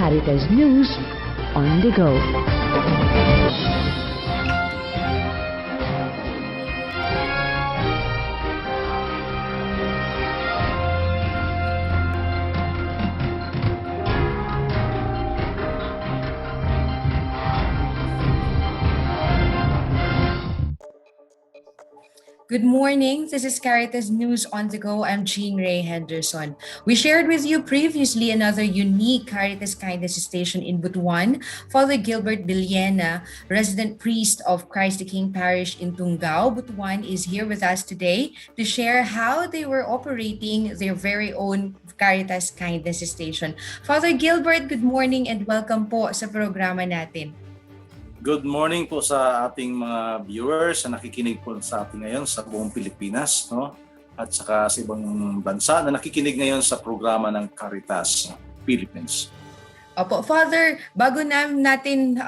Caritas News on the go. Good morning. This is Caritas News on the Go. I'm Jean Ray Henderson. We shared with you previously another unique Caritas Kindness Station in Butuan. Father Gilbert Villena, resident priest of Christ the King Parish in Tungao, Butuan, is here with us today to share how they were operating their very own Caritas Kindness Station. Father Gilbert, good morning and welcome po sa programa natin. Good morning po sa ating mga viewers na nakikinig po sa ating ngayon sa buong Pilipinas, no? At saka sa ibang bansa na nakikinig ngayon sa programa ng Caritas Philippines. Opo, Father, bago natin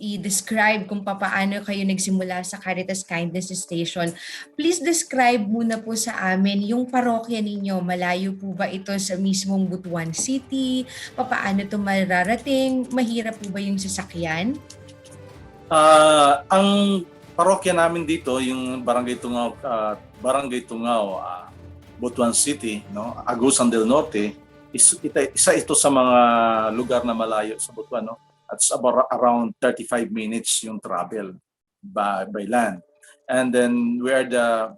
i-describe kung paano kayo nagsimula sa Caritas Kindness Station, please describe muna po sa amin yung parokya ninyo. Malayo po ba ito sa mismong Butuan City? Paano ito mararating? Mahirap po ba yung sasakyan? Ang parokya namin dito, yung Barangay Tungao, Butuan City, no? Agusan del Norte, isa ito sa mga lugar na malayo sa Butuan, no? At around 35 minutes yung travel by land. And then we are the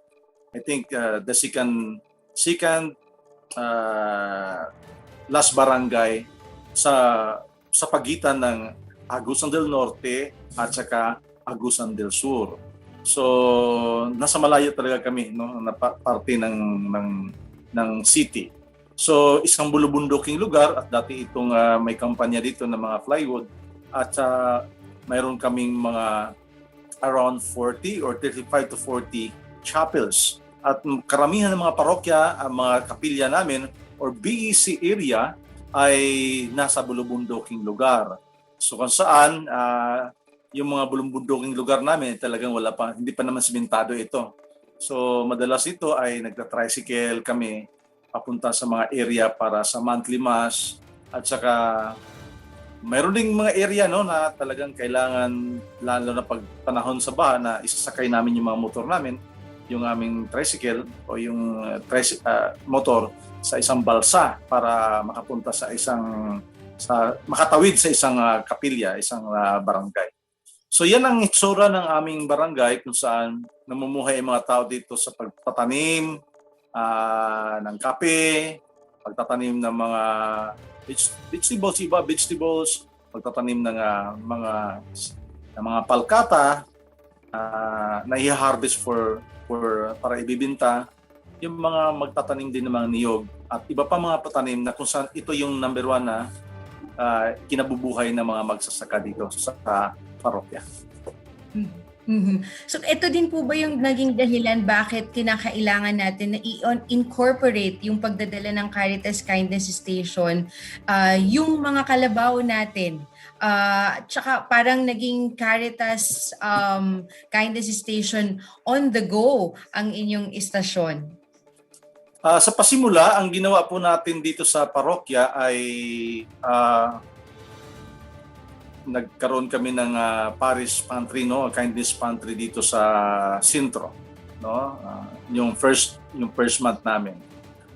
second last barangay sa pagitan ng Agusan del Norte at saka Agusan del Sur. So nasa malayo talaga kami, no, na parte ng city. So isang bulubunduking lugar at dati itong may kampanya dito ng mga plywood. At mayroon kaming mga around 40 or 35 to 40 chapels. At karamihan ng mga parokya, mga kapilya namin or BEC area ay nasa bulubunduking lugar. So kung saan yung mga bulubunduking lugar namin talagang hindi pa naman simentado ito. So madalas ito ay nagta-tricycle kami papunta sa mga area para sa monthly mass at saka mayroon ding mga area, no, na talagang kailangan, lalo na pag panahon sa baha, na isasakay namin yung mga motor namin, yung aming tricycle o yung motor sa isang balsa para makapunta makatawid sa isang kapilya, isang barangay. So yan ang itsura ng aming barangay kung saan namumuhay ang mga tao dito sa pagtatanim ng kape, pagtatanim ng mga vegetables, pagtatanim ng mga palkata na i-harvest para ibibenta, yung mga magtatanim din ng mga niyog at iba pa mga patanim na kung saan ito yung number one na kinabubuhay ng mga magsasaka dito sa parokya. Mm-hmm. So ito din po ba yung naging dahilan bakit kinakailangan natin na i-incorporate yung pagdadala ng Caritas Kindness Station, yung mga kalabaw natin, tsaka parang naging Caritas Kindness Station on the go ang inyong istasyon? Sa pasimula, ang ginawa po natin dito sa parokya ay nagkaroon kami ng parish pantry, no, kindness pantry dito sa sentro, no, yung first month namin.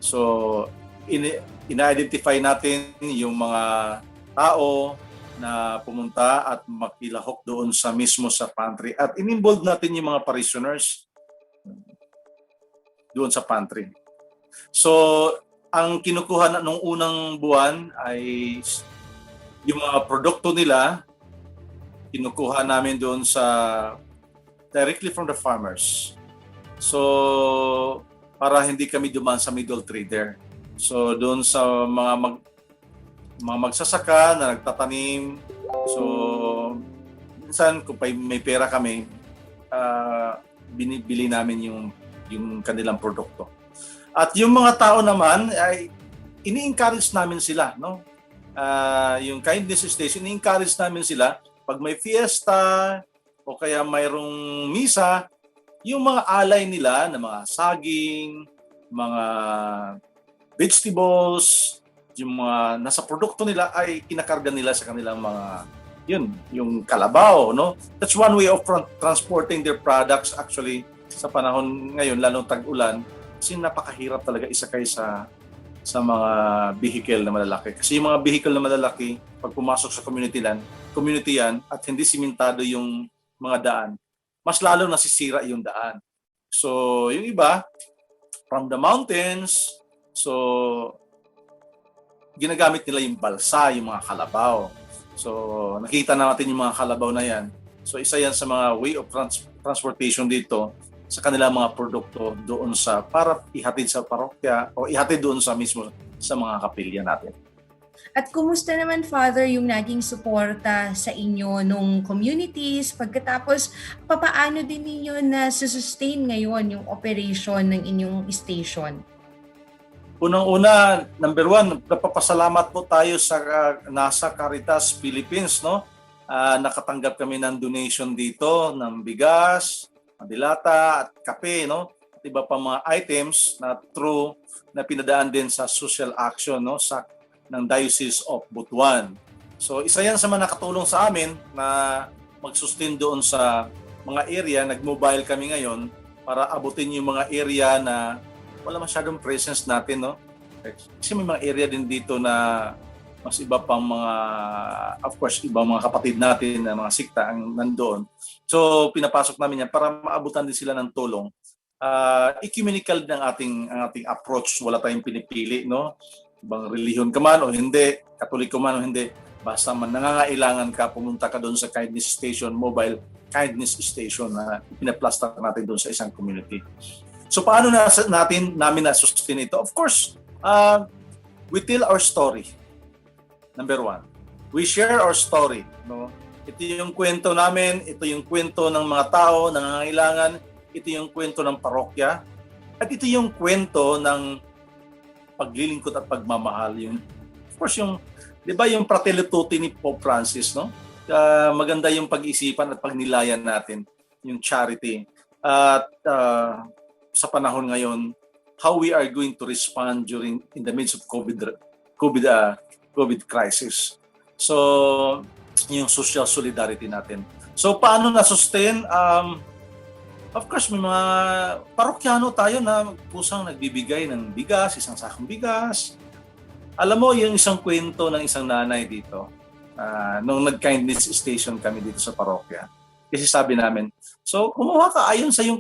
So ina-identify natin yung mga tao na pumunta at makilahok doon sa pantry at in-involve natin yung mga parishioners doon sa pantry. So ang kinukuha nung unang buwan ay yung mga produkto nila, kinukuha namin doon directly from the farmers. So, para hindi kami dumaan sa middle trader. So, doon sa mga magsasaka na nagtatanim. So, minsan kung may pera kami, binibili namin yung kanilang produkto. At yung mga tao naman, ay ini-encourage namin sila, no? Yung Kindness Station, encourage namin sila pag may fiesta o kaya mayroong misa, yung mga alay nila na mga saging, mga vegetables, yung mga nasa produkto nila ay kinakarga nila sa kanilang mga yung kalabaw, no? That's one way of transporting their products actually sa panahon ngayon, lalong tag-ulan, kasi napakahirap talaga isakay sa mga vehicle na malalaki. Kasi yung mga vehicle na malalaki, pag pumasok sa community yan at hindi simentado yung mga daan, mas lalo nasisira yung daan. So, yung iba, from the mountains, so ginagamit nila yung balsa, yung mga kalabaw. So, nakita natin yung mga kalabaw na yan. So, isa yan sa mga way of transportation dito sa kanilang mga produkto doon para ihatid sa parokya o ihatid doon mismo sa mga kapilya natin. At kumusta naman, Father, yung naging suporta sa inyo nung communities? Pagkatapos, papaano din ninyo na sustain ngayon yung operation ng inyong station? Unang-una, number one, napapasalamat po tayo sa nasa Caritas Philippines, no? Nakatanggap kami ng donation dito ng bigas, dilata at kape, no? At iba pa mga items na pinadaan din sa social action, no? Ng Diocese of Butuan. So isa yan sa mga nakatulong sa amin na mag-sustain doon sa mga area. Nag-mobile kami ngayon para abutin yung mga area na wala masyadong presence natin, no? Kasi may mga area din dito na mas iba pang mga, of course, ibang mga kapatid natin na mga sikta ang nandoon. So pinapasok namin yan para maabutan din sila ng tulong. Ecumenical ng ating approach, wala tayong pinipili, no? Ibang relihiyon ka man o hindi, Katoliko man o hindi, basta man nangangailangan ka, pumunta ka doon sa Kindness Station, mobile Kindness Station na pinaplaster natin doon sa isang community. So paano namin na-sustain ito? Of course, we tell our story. Number one, we share our story. No? Ito yung kwento namin, ito yung kwento ng mga tao na nangangailangan, ito yung kwento ng parokya, at ito yung kwento ng paglilingkod at pagmamahal. Of course, di ba yung Fratelli Tutti ni Pope Francis, no? Maganda yung pag-isipan at pagnilayan natin, yung charity. At sa panahon ngayon, how we are going to respond in the midst of COVID crisis. So, yung social solidarity natin. So, paano na-sustain? Of course, may mga parokyano tayo na pusang nagbibigay ng bigas, isang sakong bigas. Alam mo, yung isang kwento ng isang nanay dito, nung nag-kindness station kami dito sa parokya. Kasi sabi namin, so kumuha ka ayon sa iyong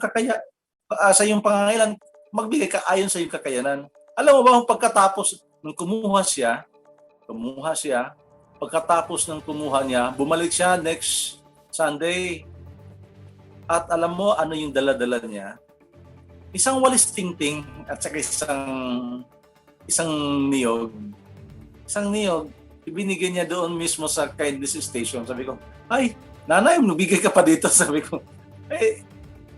sa iyong pangangailan, magbigay ka ayon sa iyong kakayanan. Alam mo ba, pagkatapos nung kumuha siya, pagkatapos ng kumuha niya, bumalik siya next Sunday. At alam mo ano yung dala-dala niya? Isang walis tingting at saka isang niyog. Isang niyog, ibinigay niya doon mismo sa Kindness Station. Sabi ko, ay, nanay, nabigay ka pa dito. Sabi ko,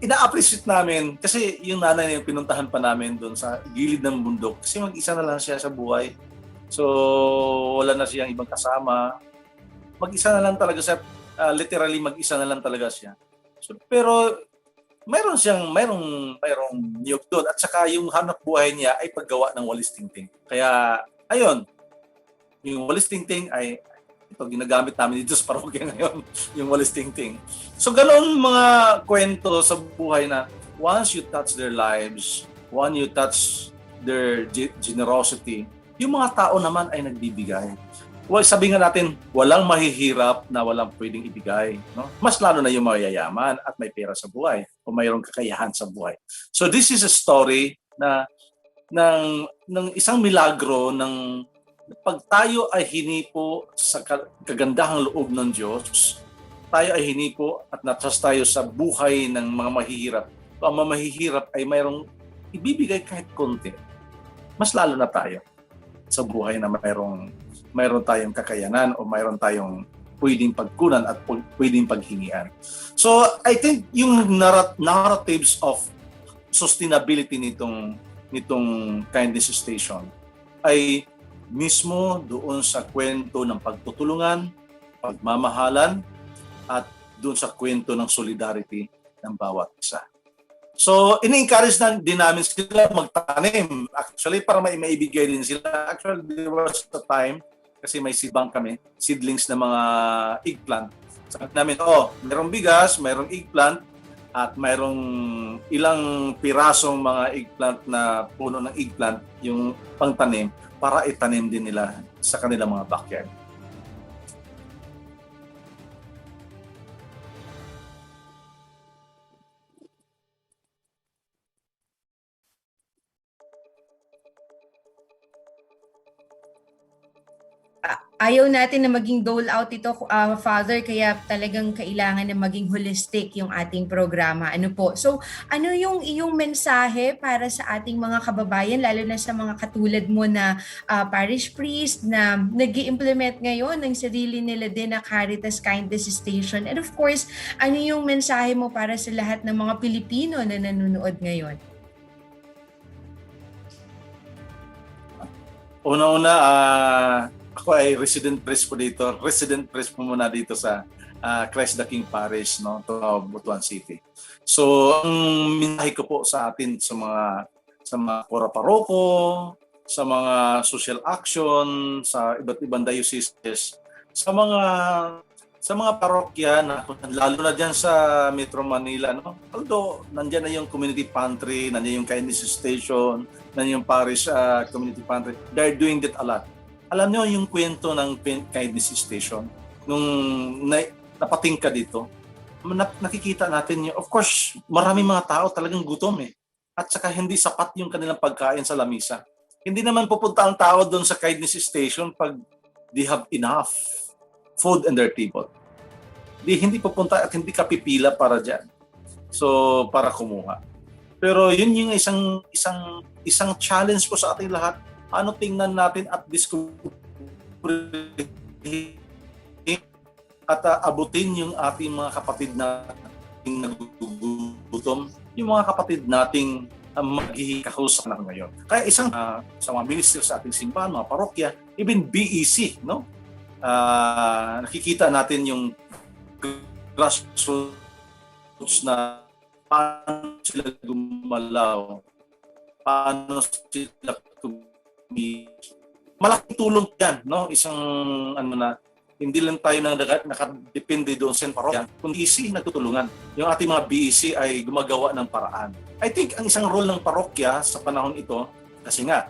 ina-appreciate namin kasi yung nanay yung pinuntahan pa namin doon sa gilid ng bundok. Kasi mag-isa na lang siya sa buhay. So, wala na siyang ibang kasama. Mag-isa na lang talaga siya. Literally, mag-isa na lang talaga siya. So, pero mayroong niyog doon at saka yung hanap buhay niya ay paggawa ng walis tingting. Kaya ayun, yung walis tingting ay ito ginagamit namin dito sa parokya ngayon, yung walis tingting. So ganoon mga kwento sa buhay na once you touch their lives, once you touch their generosity, yung mga tao naman ay nagbibigay. Well, sabi nga natin, walang mahihirap na walang pwedeng ibigay. No? Mas lalo na yung mayayaman at may pera sa buhay o mayroong kakayahan sa buhay. So this is a story ng isang milagro ng pag tayo ay hinipo sa kagandahang loob ng Diyos, tayo ay hinipo at natrust tayo sa buhay ng mga mahihirap. Ang mga mahihirap ay mayroong ibibigay kahit konti. Mas lalo na tayo sa buhay na mayroon tayong kakayanan o mayroon tayong pwedeng pagkunan at pwedeng paghingian. So, I think yung narratives of sustainability nitong Kindness Station ay mismo doon sa kwento ng pagtutulungan, pagmamahalan, at doon sa kwento ng solidarity ng bawat isa. So, ini-encourage din namin sila magtanim. Actually, para maibigay din sila. Actually, there was a time, kasi may seed bank kami, seedlings na mga eggplant. Sabi namin, mayroong bigas, mayroong eggplant, at mayroong ilang pirasong mga eggplant na puno ng eggplant, yung pangtanim, para itanim din nila sa kanilang mga backyard. Ayaw natin na maging dole out ito, Father, kaya talagang kailangan na maging holistic yung ating programa. Ano po? So, ano yung iyong mensahe para sa ating mga kababayan, lalo na sa mga katulad mo na parish priest na nag-i-implement ngayon ng sarili nila din na Caritas Kindness Station? And of course, ano yung mensahe mo para sa lahat ng mga Pilipino na nanonood ngayon? Una-una, ako ay resident priest po dito. Resident priest po muna dito sa Christ the King Parish, no, to Butuan City. So, ang mensahe ko po sa atin sa mga kora-paroko, sa mga social action, sa iba't ibang dioceses, sa mga parokya na lalo na diyan sa Metro Manila, no. Although nandiyan na yung community pantry, nandiyan yung kindness station, nandiyan yung parish community pantry. They're doing that a lot. Alam niyo yung kwento ng kindness station, nung napating ka dito, nakikita natin yung, of course, maraming mga tao talagang gutom eh. At saka hindi sapat yung kanilang pagkain sa lamisa. Hindi naman pupunta ang tao doon sa kindness station pag they have enough food in their table. Hindi pupunta at hindi ka pipila para dyan. So, para kumuha. Pero yun yung isang challenge po sa ating lahat. Ano tingnan natin at discover at abutin yung ating mga kapatid nating nagugutom, yung mga kapatid nating maghihikahos na ngayon. Kaya sa mga minister sa ating simbahan, mga parokya, even BEC, no? Nakikita natin yung grassroots na paano sila gumalaw, paano sila malaking tulong yan, no? Isang hindi lang tayo nakadepende doon sa parokya, kundi nagtutulungan. Yung ating mga BEC ay gumagawa ng paraan. I think ang isang role ng parokya sa panahon ito, kasi nga,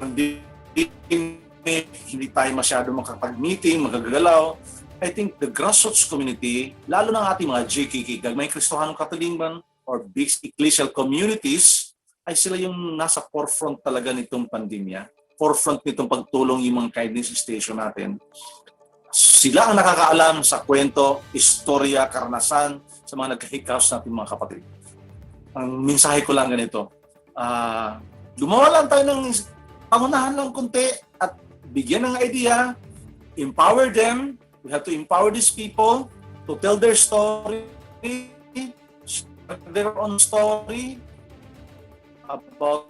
hindi tayo masyado makapag-meeting, magagalaw. I think the grassroots community, lalo ng ating mga JKK, Gagmay Kristohanong Katilingan, or big ecclesial communities, ay sila yung nasa forefront talaga nitong pandemya, forefront nitong pagtulong yung mga kindness station natin. Sila ang nakakaalam sa kwento, istorya, karanasan sa mga nagkahikaos natin mga kapatid. Ang mensahe ko lang ganito, gumawa lang tayo ng pangunahan lang konti at bigyan ng idea, empower them. We have to empower these people to tell their story, share their own story, about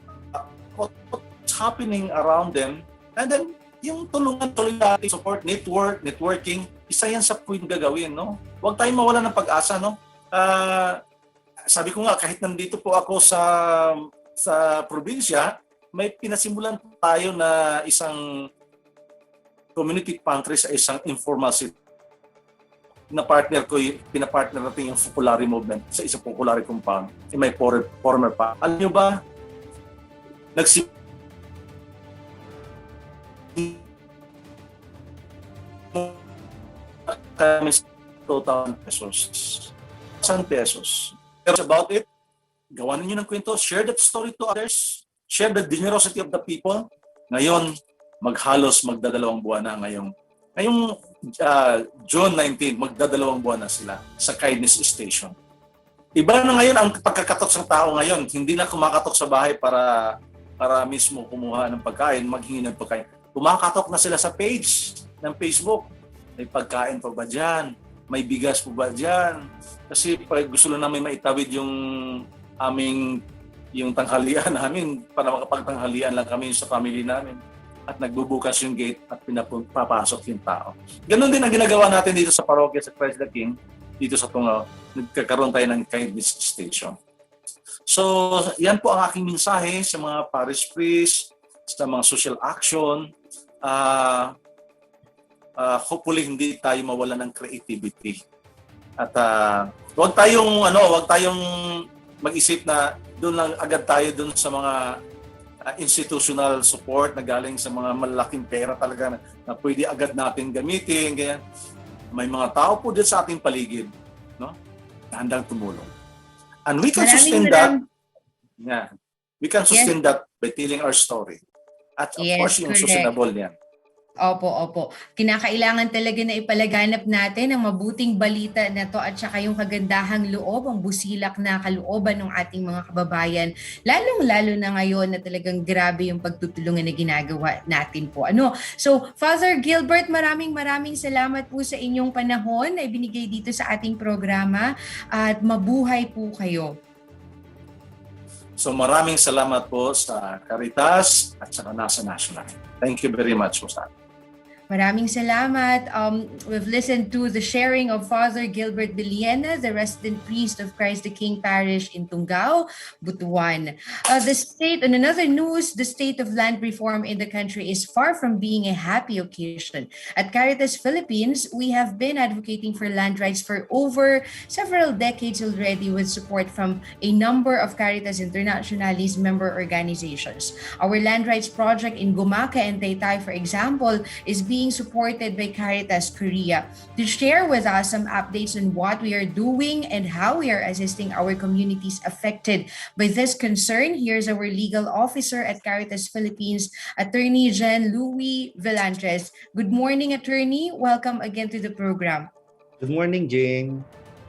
what's happening around them, and then yung tulungan, solidarity, support, networking, isa yan sa pwedeng gagawin, no? Huwag tayong mawala ng pag-asa, no? Sabi ko nga, kahit nandito po ako sa probinsya, may pinasimulan tayo na isang community pantry sa isang informal city. Pinapartner natin yung Focolare movement sa isang Focolare compound. May former pa. Alam nyo ba, kami 2,000 pesos. 1,000 pesos. Pero about it, gawa ninyo ng kwento, share that story to others, share the generosity of the people. Ngayon, magdadalawang buwan na ngayong June 19, magdadalawang buwan na sila sa Kindness Station. Iba na ngayon ang pagkakatok ng tao ngayon. Hindi na kumakatok sa bahay para mismo kumuha ng pagkain, maghingi ng pagkain. Kumakatok na sila sa page ng Facebook. May pagkain pa ba dyan? May bigas po ba dyan? Kasi pag gusto lang namin maitawid yung tanghalian namin para makapagtanghalian lang kami sa family namin. At nagbubukas yung gate at pinapasok yung tao. Ganon din ang ginagawa natin dito sa parokya sa Christ the King. dito sa Tunga, nagkakaroon tayo ng kindness station. So, yan po ang aking mensahe sa mga parish priest, sa mga social action. Hopefully hindi tayo mawala ng creativity. At wag tayong mag-isip na doon lang agad tayo doon sa mga institutional support na galing sa mga malaking pera talaga na pwede agad natin gamitin, ganyan. May mga tao po din sa ating paligid, no? Na handang tumulong. And we can sustain that. Yeah. We can sustain that by telling our story. At of course, yung sustainable niyan. Opo. Kinakailangan talaga na ipalaganap natin ang mabuting balita na to at saka yung kagandahang loob, ang busilak na kalooban ng ating mga kababayan. Lalong-lalo na ngayon na talagang grabe yung pagtutulungan na ginagawa natin po. So, Father Gilbert, maraming salamat po sa inyong panahon na ibinigay dito sa ating programa at mabuhay po kayo. So maraming salamat po sa Caritas at sa nasa national. Thank you very much po sa atin. Maraming salamat. We've listened to the sharing of Father Gilbert Villena, the resident priest of Christ the King Parish in Tungao, Butuan. On another news, the state of land reform in the country is far from being a happy occasion. At Caritas Philippines, we have been advocating for land rights for over several decades already with support from a number of Caritas Internationalis member organizations. Our land rights project in Gumaka and Taytay, for example, is being supported by Caritas Korea. To share with us some updates on what we are doing and how we are assisting our communities affected by this concern, here's our legal officer at Caritas Philippines, Attorney Jen Louis Villantres. Good morning, Attorney. Welcome again to the program. Good morning, Jane.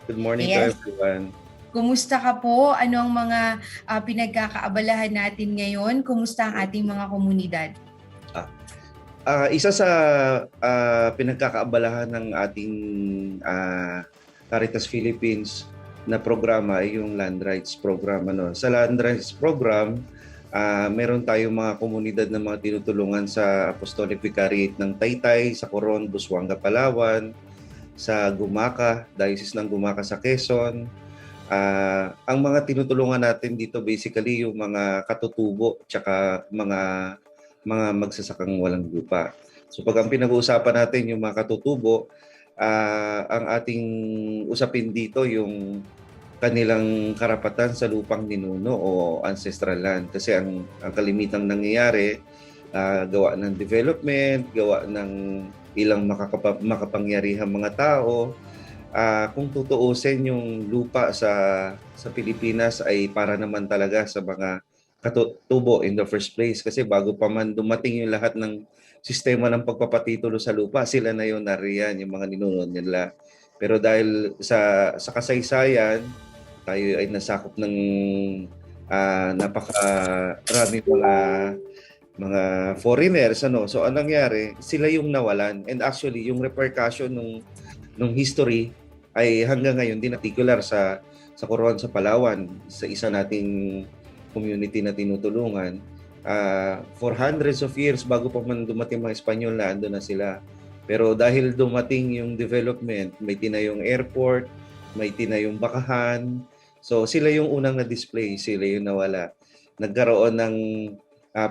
Good morning to everyone. Kumusta ka po? Ano ang mga pinagkakaabalahan natin ngayon? Kumusta ang ating mga komunidad? Isa sa pinagkakaabalahan ng ating Caritas Philippines na programa ay yung Land Rights Program. Sa Land Rights Program, meron tayong mga komunidad na mga tinutulungan sa Apostolic Vicariate ng Taytay, sa Coron, Busuanga, Palawan, sa Gumaka, Diocese ng Gumaka sa Quezon. Ang mga tinutulungan natin dito basically yung mga katutubo tsaka mga magsasakang walang lupa. So pag ang pinag-uusapan natin yung mga katutubo, ang ating usapin dito yung kanilang karapatan sa lupang ninuno o ancestral land. Kasi ang kalimitang nangyayari, gawa ng development, gawa ng ilang makapangyarihang mga tao, kung tutuusin yung lupa sa Pilipinas ay para naman talaga sa mga katutubo in the first place, kasi bago pa man dumating yung lahat ng sistema ng pagpapatitulo sa lupa, sila na yung nariyan, yung mga ninuno nila. Pero dahil sa kasaysayan, tayo ay nasakop ng napakaraming mga foreigners. So anong nangyari? Sila yung nawalan. And actually, yung repercussion nung history ay hanggang ngayon din particular sa Coron sa Palawan, sa isa nating community na tinutulungan, for hundreds of years bago pa man dumating mga Espanyol na ando na sila. Pero dahil dumating yung development, may tinayong airport, may tinayong bakahan, so sila yung unang na-display, sila yung nawala. Nagkaroon ng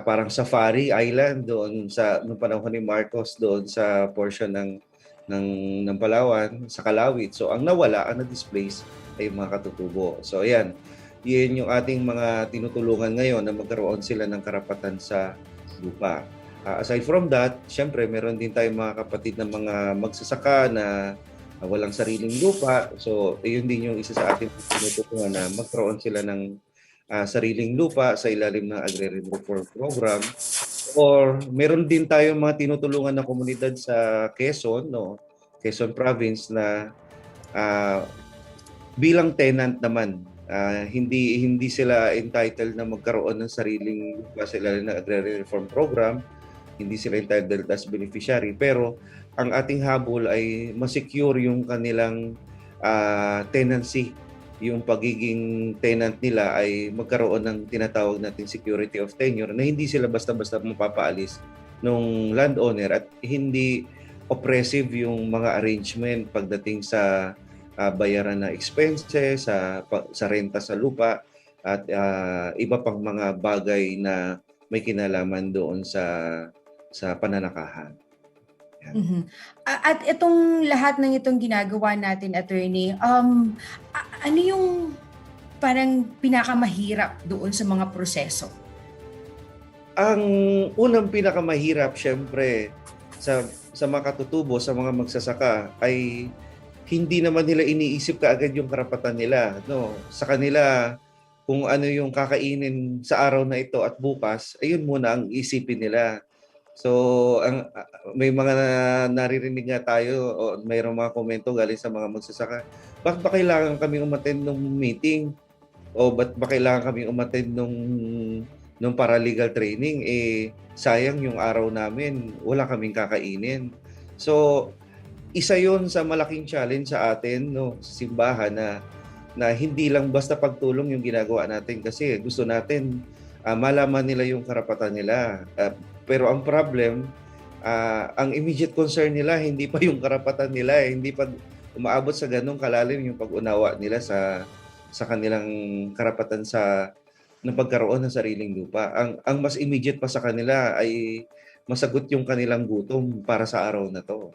parang safari island doon noong panahon ni Marcos, doon sa portion ng Palawan, sa Kalawit. So ang nawala, ang na-displace ay mga katutubo. So ayan, yan yung ating mga tinutulungan ngayon na magkaroon sila ng karapatan sa lupa. Aside from that, syempre meron din tayong mga kapatid na mga magsasaka na walang sariling lupa. So yun din yung isa sa ating tinutulungan na magkaroon sila ng sariling lupa sa ilalim ng Agrarian Reform Program. Or meron din tayong mga tinutulungan na komunidad sa Quezon, Quezon Province na bilang tenant naman. Hindi sila entitled na magkaroon ng sariling lupa sa ilalim ng Agrarian Reform Program. Hindi sila entitled as beneficiary. Pero ang ating habol ay ma-secure yung kanilang tenancy. Yung pagiging tenant nila ay magkaroon ng tinatawag natin security of tenure na hindi sila basta-basta mapapaalis ng landowner at hindi oppressive yung mga arrangement pagdating sa bayaran na expenses, sa renta sa lupa, at iba pang mga bagay na may kinalaman doon sa pananakahan. Yan. Mhm. At itong lahat ng itong ginagawa natin, attorney, ano yung parang pinakamahirap doon sa mga proseso? Ang unang pinakamahirap, syempre, sa mga katutubo, sa mga magsasaka, ay hindi naman nila iniisip kaagad yung karapatan nila. No? Sa kanila, kung ano yung kakainin sa araw na ito at bukas, ayun muna ang isipin nila. So, may mga naririnig nga tayo o mayroong mga komento galing sa mga magsasaka. Bakit ba kailangan kami umattend ng meeting? O ba't ba kailangan kami umattend nung paralegal training? Sayang yung araw namin, wala kaming kakainin. So, isa yon sa malaking challenge sa atin, no, sa simbahan, na hindi lang basta pagtulong yung ginagawa natin kasi gusto natin malaman nila yung karapatan nila. Pero ang problem, ang immediate concern nila hindi pa yung karapatan nila, hindi pa umaabot sa ganung kalalim yung pag-unawa nila sa kanilang karapatan ng pagkaroon ng sariling lupa. Ang mas immediate pa sa kanila ay masagot yung kanilang gutom para sa araw na to.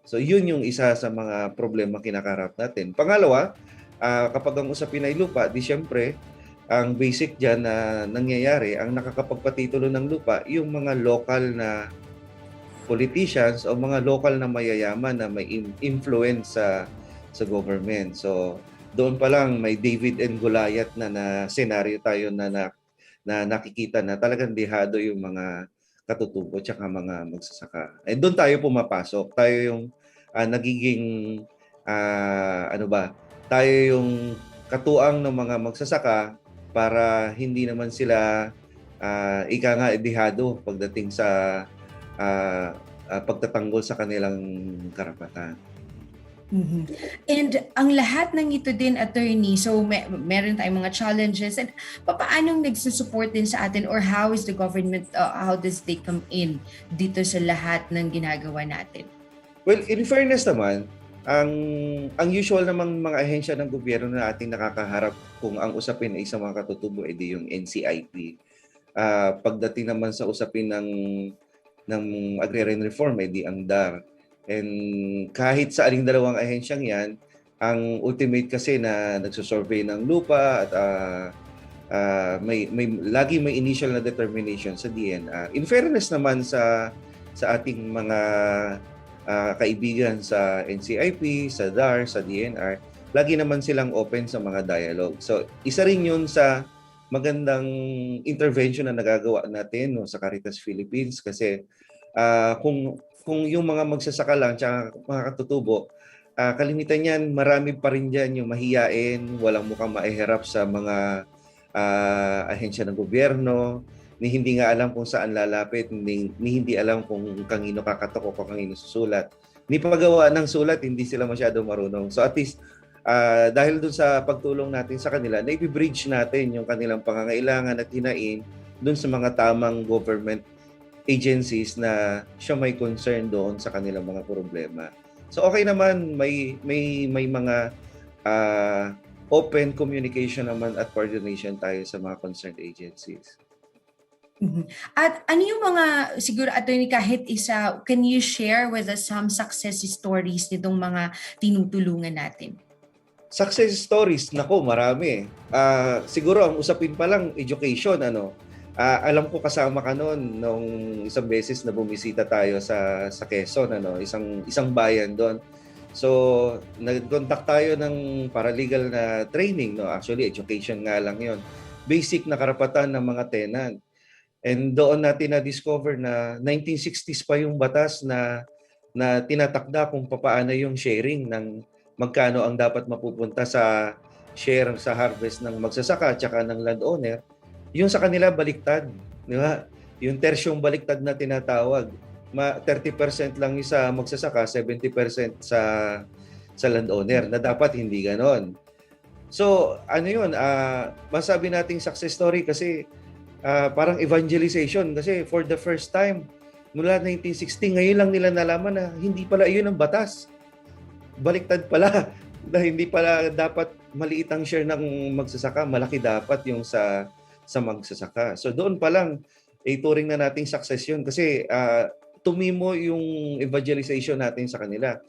So yun yung isa sa mga problema kinakarap natin. Pangalawa, kapag ang usapin ay lupa, di syempre, ang basic dyan na nangyayari, ang nakakapagpatitulo ng lupa, yung mga local na politicians o mga local na mayayaman na may influence sa government. So doon pa lang may David and Goliath na senaryo tayo na nakikita na talagang dehado yung mga katutubo at mga magsasaka. And doon tayo pumapasok. Tayo yung nagiging tayo yung katuang ng mga magsasaka para hindi naman sila dehado pagdating sa pagtatanggol sa kanilang karapatan. Mm-hmm. And ang lahat ng ito din, attorney, so meron tayong mga challenges, and paano nagsusupport din sa atin, or how is the government, how does they come in dito sa lahat ng ginagawa natin? Well, in fairness naman, ang usual namang mga ahensya ng gobyerno na ating nakakaharap kung ang usapin ay sa mga katutubo, edi yung NCIP. Pagdating naman sa usapin ng agrarian reform, edi ang DAR. And kahit sa aling dalawang ahensyang yan, ang ultimate kasi na nagsusurvey ng lupa at lagi may initial na determination sa DNR. In fairness naman sa ating mga kaibigan sa NCIP, sa DAR, sa DNR, lagi naman silang open sa mga dialogue. So isa rin yun sa magandang intervention na nagagawa natin, no, sa Caritas Philippines, kasi kung yung mga magsasaka lang tsaka mga katutubo, kalimitan yan, marami pa rin dyan yung mahiyain, walang mukhang maihirap sa mga ahensya ng gobyerno, ni hindi nga alam kung saan lalapit, ni hindi alam kung kanino kakatok o kung kanino susulat. Ni paggawa ng sulat, hindi sila masyado marunong. So at least, dahil dun sa pagtulong natin sa kanila, na-bridge natin yung kanilang pangangailangan at hinain dun sa mga tamang government agencies na siya may concern doon sa kanilang mga problema. So okay naman, may mga open communication naman at coordination tayo sa mga concerned agencies. Mm-hmm. At ano yung mga, siguro attorney, kahit isa, can you share with us some success stories nitong mga tinutulungan natin? Success stories, nako, marami. Siguro ang usapin pa lang, education, alam ko kasama ka noon nung isang beses na bumisita tayo sa Quezon, isang bayan doon. So, nag-contact tayo ng paralegal na training, no? Actually, education nga lang 'yon. Basic na karapatan ng mga tenant. And doon natin na-discover na 1960s pa yung batas na tinatakda kung paano yung sharing ng magkano ang dapat mapupunta sa share sa harvest ng magsasaka at saka ng landowner. Yung sa kanila baliktad, di ba? Yung tersyong baliktad na tinatawag, 30% lang yung sa magsasaka, 70% sa landowner, na dapat hindi ganon. So, ano yun, masabi nating success story kasi parang evangelization, kasi for the first time, mula 1960, ngayon lang nila nalaman na hindi pala yun ang batas. Baliktad pala. Dahil hindi pala dapat maliit ang share ng magsasaka, malaki dapat yung sa magsasaka. So doon pa lang, turing na nating success yun kasi tumimo yung evangelization natin sa kanila.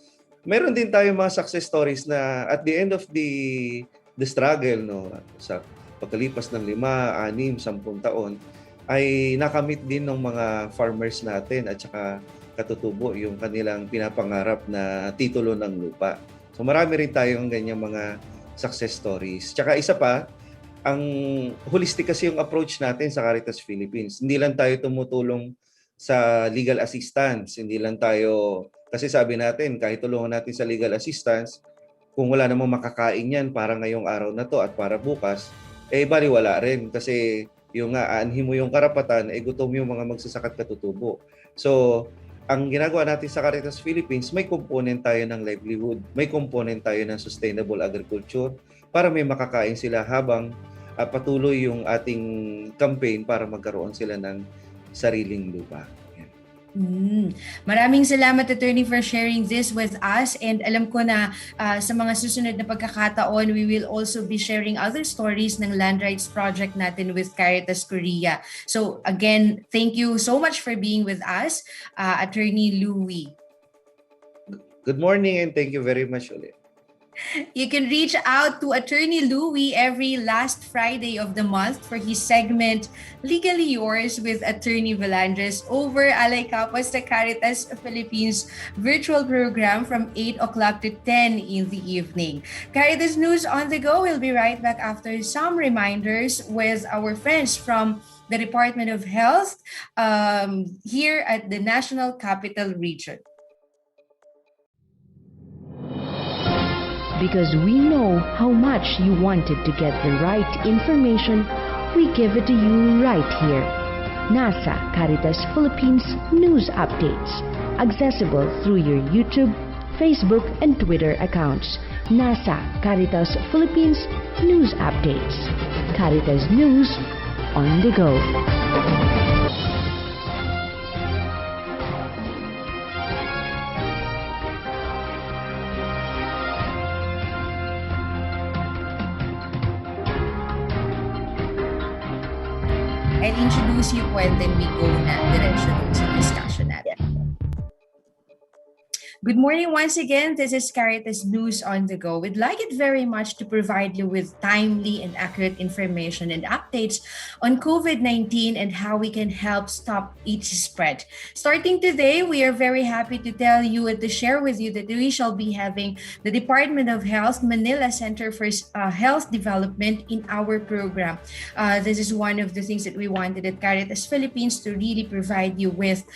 Meron din tayo mga success stories na at the end of the struggle, no, sa pagkalipas ng 5, 6, 10 taon, ay nakamit din ng mga farmers natin at saka katutubo yung kanilang pinapangarap na titulo ng lupa. So marami rin tayong ganyang mga success stories. Tsaka isa pa, ang holistic kasi yung approach natin sa Caritas Philippines. Hindi lang tayo tumutulong sa legal assistance, hindi lang tayo, kasi sabi natin, kahit tulungan natin sa legal assistance, kung wala namang makakain yan para ngayong araw na to at para bukas, baliwala rin. Kasi yung aanhin mo yung karapatan, gutom yung mga magsasakat katutubo. So, ang ginagawa natin sa Caritas Philippines, may component tayo ng livelihood, may component tayo ng sustainable agriculture para may makakain sila habang patuloy yung ating campaign para magkaroon sila ng sariling lupa. Maraming salamat, Attorney, for sharing this with us. And alam ko na sa mga susunod na pagkakataon, we will also be sharing other stories ng land rights project natin with Caritas Korea. So again, thank you so much for being with us, Attorney Louie. Good morning and thank you very much ulit. You can reach out to Attorney Louie every last Friday of the month for his segment Legally Yours with Attorney Valandres over Alay Kapos sa Caritas Philippines virtual program from 8 o'clock to 10 in the evening. Caritas News on the Go will be right back after some reminders with our friends from the Department of Health here at the National Capital Region. Because we know how much you wanted to get the right information, we give it to you right here. NASA Caritas Philippines News Updates. Accessible through your YouTube, Facebook, and Twitter accounts. NASA Caritas Philippines News Updates. Caritas News on the go. I'll introduce you po and then we go na diretso sa discussion natin. Good morning once again. This is Caritas News on the Go. We'd like it very much to provide you with timely and accurate information and updates on COVID-19 and how we can help stop its spread. Starting today, we are very happy to tell you and to share with you that we shall be having the Department of Health Manila Center for Health Development in our program. This is one of the things that we wanted at Caritas Philippines to really provide you with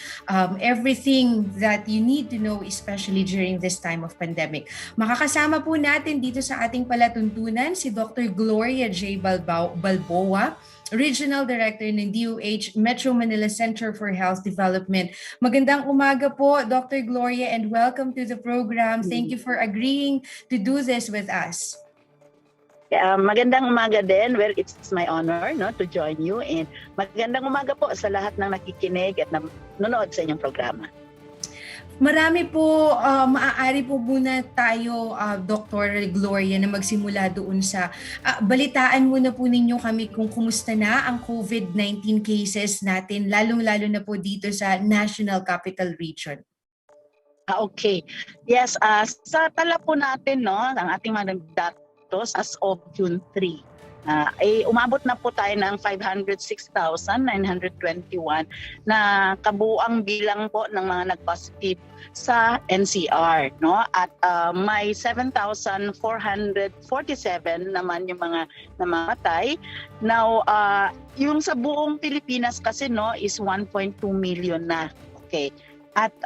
everything that you need to know, especially during this time of pandemic. Makakasama po natin dito sa ating palatuntunan si Dr. Gloria J. Balboa, Regional Director ng DOH Metro Manila Center for Health Development. Magandang umaga po, Dr. Gloria, and welcome to the program. Thank you for agreeing to do this with us. Magandang umaga din. Well, it's my honor to join you, and magandang umaga po sa lahat ng nakikinig at nanonood sa inyong programa. Marami po, maaari po muna tayo, Dr. Gloria, na magsimula doon sa balitaan muna po ninyo kami kung kumusta na ang COVID-19 cases natin, lalong-lalo na po dito sa National Capital Region. Okay. Yes, sa tala po natin, ang ating mga datos as of June 3. Umabot na po tayo ng 506,921 na kabuuang bilang po ng mga nag-positive sa NCR, at may 7,447 naman yung mga namamatay. Now, yung sa buong Pilipinas kasi is 1.2 million na. Okay. At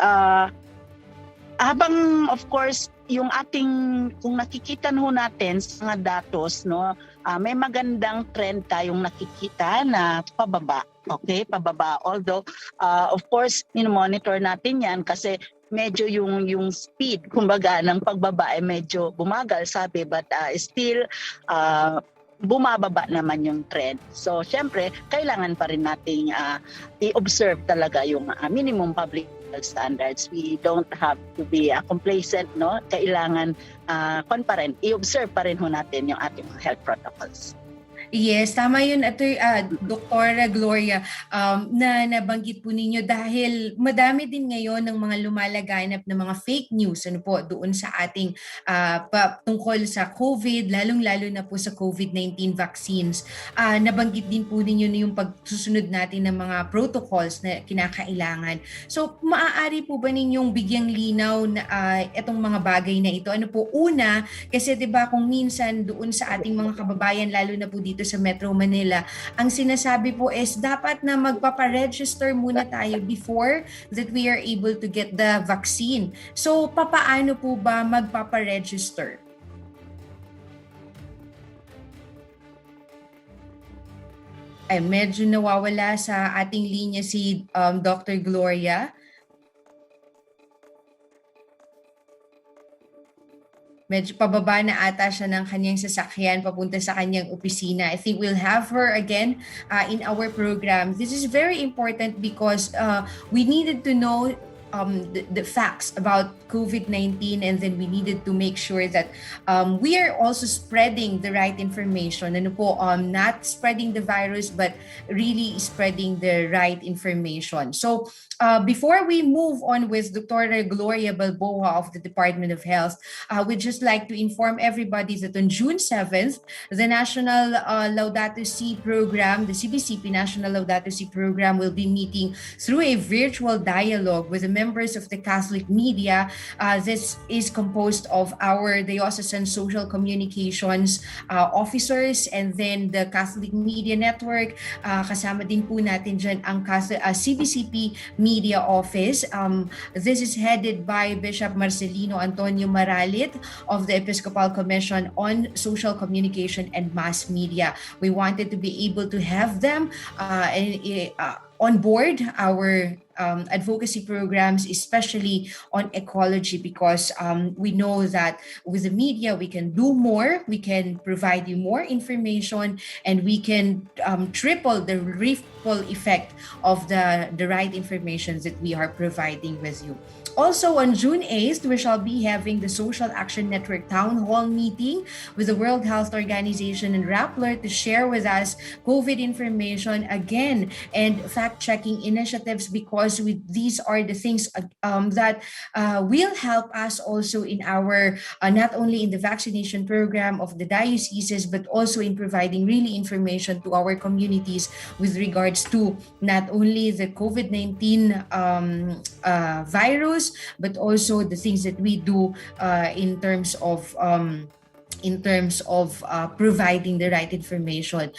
habang of course yung ating, kung nakikita natin sa mga datos, may magandang trend tayong nakikita na pababa. Okay, pababa. Although, of course, monitor natin yan kasi medyo yung speed, kumbaga, ng pagbaba ay medyo bumagal, sabi, but still, bumababa naman yung trend. So, syempre, kailangan pa rin nating i-observe talaga yung minimum public medical standards. We don't have to be complacent, no? Kailangan i-observe pa rin ho natin yung ating mga health protocols. Yes, tama yun, Dr. Gloria, na nabanggit po ninyo dahil madami din ngayon ng mga lumalaganap na mga fake news doon sa ating tungkol sa COVID, lalong-lalo na po sa COVID-19 vaccines. Nabanggit din po ninyo na yung pagsusunod natin ng mga protocols na kinakailangan. So, maaari po ba ninyong bigyang linaw na itong mga bagay na ito? Ano po, una, kasi 'di ba kung minsan doon sa ating mga kababayan, lalo na po dito sa Metro Manila, ang sinasabi po is dapat na magpapa-register muna tayo before that we are able to get the vaccine. So, papaano po ba magpapa-register? Ay, medyo nawawala sa ating linya si Dr. Gloria. Medyo pababa na ata siya ng kanyang sasakyan papunta sa kanyang opisina. I think we'll have her again in our program. This is very important because we needed to know the facts about COVID-19, and then we needed to make sure that we are also spreading the right information. Not spreading the virus, but really spreading the right information. So before we move on with Dr. Gloria Balboa of the Department of Health, we'd just like to inform everybody that on June 7th, the National Laudato Si program, the CBCP National Laudato Si program, will be meeting through a virtual dialogue with the members of the Catholic media. This is composed of our diocesan social communications officers and then the Catholic Media Network. Kasama din po natin dyan ang CBCP Media Office. This is headed by Bishop Marcelino Antonio Maralit of the Episcopal Commission on Social Communication and Mass Media. We wanted to be able to have them on board our advocacy programs, especially on ecology, because we know that with the media we can do more, we can provide you more information, and we can triple the ripple effect of the right information that we are providing with you. Also, on June 8th, we shall be having the Social Action Network Town Hall meeting with the World Health Organization and Rappler to share with us COVID information again and fact-checking initiatives, because these are the things that will help us also in our, not only in the vaccination program of the dioceses, but also in providing really information to our communities with regards to not only the COVID-19 virus, but also the things that we do in terms of providing the right information,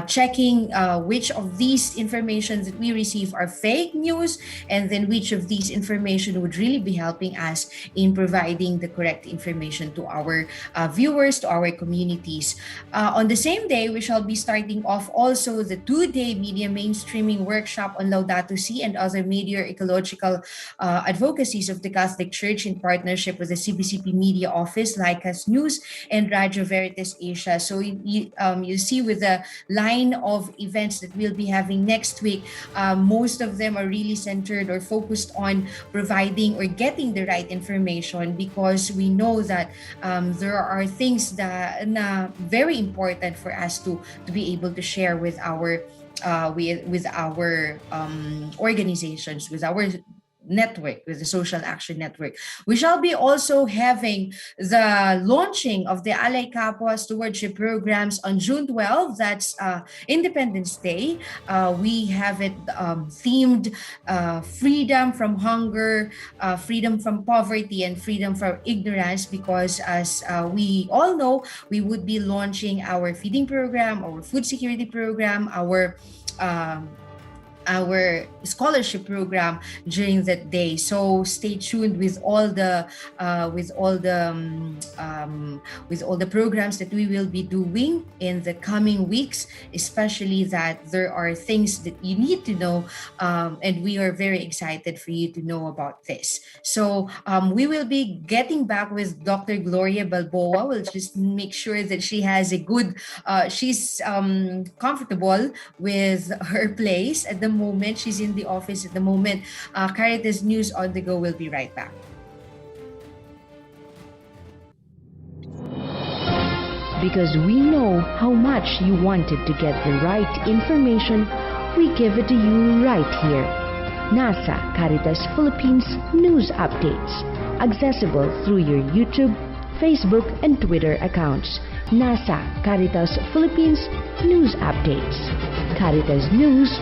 checking which of these informations that we receive are fake news, and then which of these information would really be helping us in providing the correct information to our viewers, to our communities. On the same day, we shall be starting off also the 2-day media mainstreaming workshop on Laudato Si and other major ecological advocacies of the Catholic Church in partnership with the CBCP Media Office, Lycas News, and Radio Veritas Asia. So you see with the line of events that we'll be having next week, most of them are really centered or focused on providing or getting the right information, because we know that there are things that very important for us to be able to share with our organizations, with our network, with the Social Action Network. We shall be also having the launching of the Alay Kapwa Stewardship Programs on June 12. That's Independence Day. We have it themed freedom from hunger, freedom from poverty, and freedom from ignorance, because as we all know, we would be launching our feeding program, our food security program, our scholarship program during that day. So stay tuned with all the programs that we will be doing in the coming weeks, especially that there are things that you need to know, and we are very excited for you to know about this. So we will be getting back with Dr. Gloria Balboa. We'll just make sure that she has a good she's comfortable with her place at the moment. She's in the office at the moment. Caritas News on the Go will be right back. Because we know how much you wanted to get the right information, we give it to you right here. NASA Caritas Philippines News Updates. Accessible through your YouTube, Facebook, and Twitter accounts. NASA Caritas Philippines News Updates. Caritas News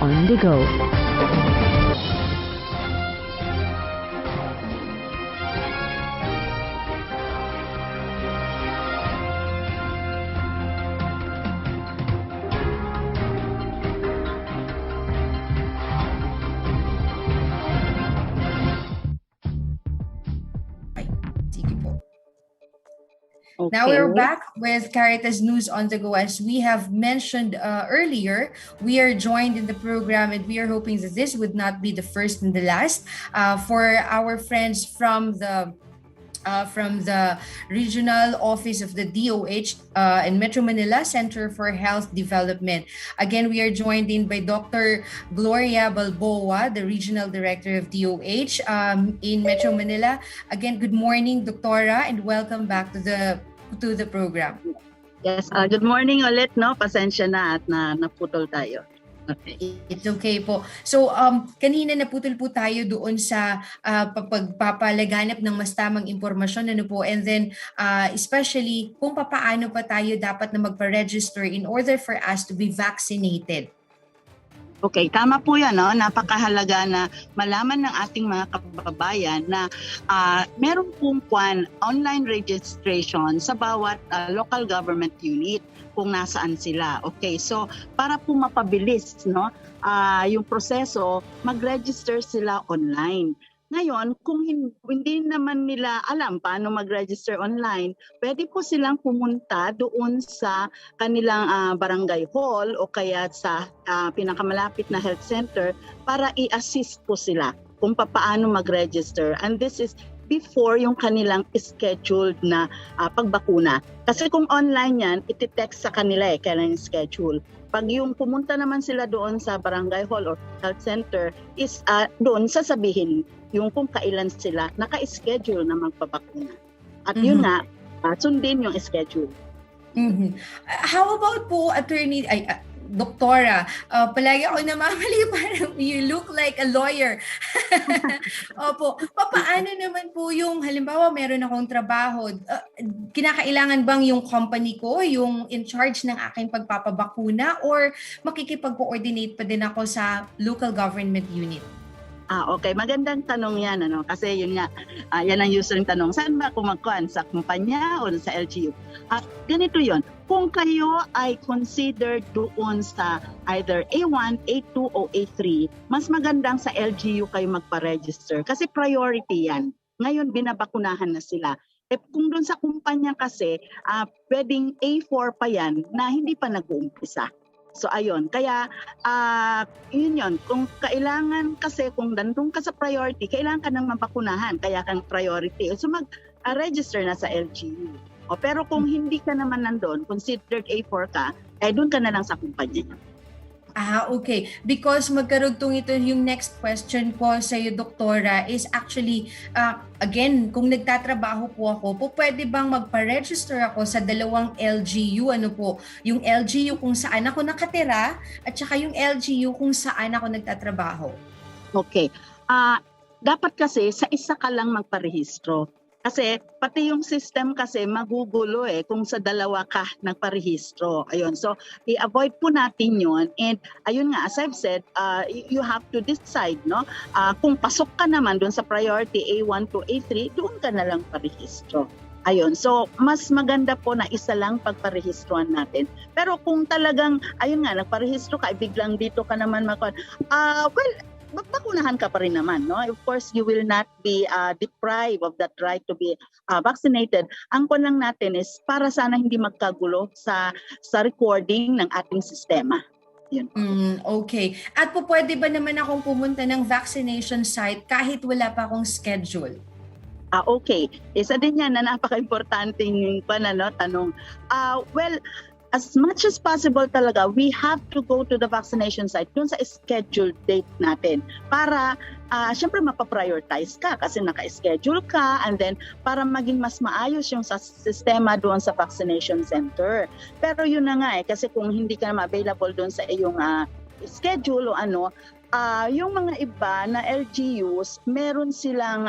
on the Go. Okay. Now we're back with Caritas News on the Go. As we have mentioned earlier, we are joined in the program and we are hoping that this would not be the first and the last for our friends from the regional office of the DOH in Metro Manila Center for Health Development. Again, we are joined in by Dr. Gloria Balboa, the Regional Director of DOH in Metro Manila. Again, good morning, Doctora, and welcome back to the program. Yes, good morning ulit, no? Pasensya na at naputol tayo. Okay. It's okay po. So, kanina naputol po tayo doon sa pagpapalaganap ng mas tamang impormasyon, ano po, and then especially kung papaano pa tayo dapat na magpa-register in order for us to be vaccinated. Okay, tama po yan. No? Napakahalaga na malaman ng ating mga kababayan na meron pong online registration sa bawat local government unit kung nasaan sila. Okay, so para po mapabilis yung proseso, mag-register sila online. Ngayon, kung hindi naman nila alam paano mag-register online, pwede po silang pumunta doon sa kanilang barangay hall o kaya sa pinakamalapit na health center para i-assist po sila kung paano mag-register. And this is before yung kanilang scheduled na pagbakuna. Kasi kung online yan, iti-text sa kanila kailan yung schedule. Pag yung pumunta naman sila doon sa barangay hall or health center, is doon sasabihin yung kung kailan sila naka-schedule na magpabakuna. At yun nga, sundin yung schedule. How about po, Attorney, Doktora, palagi ako namamali, parang you look like a lawyer. Opo, paano naman po yung, halimbawa meron akong trabaho, kinakailangan bang yung company ko, yung in charge ng aking pagpapabakuna, or makikipag-coordinate pa din ako sa local government unit? Okay. Magandang tanong yan. Kasi yun nga, yan ang usual tanong. Saan ba kumagkuhan? Sa kumpanya o sa LGU? Ganito yon. Kung kayo ay considered doon sa either A1, A2 o A3, mas magandang sa LGU kayo magpa-register. Kasi priority yan. Ngayon, binabakunahan na sila. Kung doon sa kumpanya kasi, pwedeng A4 pa yan na hindi pa nag-uumpisa. So ayun, kaya yun, kung kailangan kasi, kung nandun ka sa priority, kailangan ka nang mabakunahan, kaya kang priority. So mag-register na sa LGU. Pero kung hindi ka naman nandun, considered A4 ka, doon ka na lang sa kumpanya. Okay. Because magkarugtong ito yung next question ko sa iyo, Doktora, is actually, again, kung nagtatrabaho po ako, pwede bang magpa-register ako sa dalawang LGU? Ano po? Yung LGU kung saan ako nakatira at saka yung LGU kung saan ako nagtatrabaho. Okay. Dapat kasi sa isa ka lang magparehistro. Kasi pati yung system kasi magugulo kung sa dalawa ka nagparehistro. Ayun. So i-avoid po natin yun. And ayun nga, as I've said, you have to decide, kung pasok ka naman doon sa priority A1 to A3, doon ka na lang parehistro. Ayun. So mas maganda po na isa lang pagparehistroan natin. Pero kung talagang, ayun nga, nagparehistro ka, biglang dito ka naman magbakunahan ka pa rin naman, no? Of course, you will not be deprived of that right to be vaccinated. Ang kon lang natin is para sana hindi magkagulo sa recording ng ating sistema. Yun. Okay. At pwede ba naman akong pumunta ng vaccination site kahit wala pa akong schedule? Okay. Isa din yan na napaka-importante yung tanong. Well, as much as possible talaga, we have to go to the vaccination site dun sa scheduled date natin para syempre mapaprioritize ka kasi naka-schedule ka, and then para maging mas maayos yung sa sistema doon sa vaccination center. Pero yun na nga kasi kung hindi ka na available doon sa iyong schedule o yung mga iba na LGUs, meron silang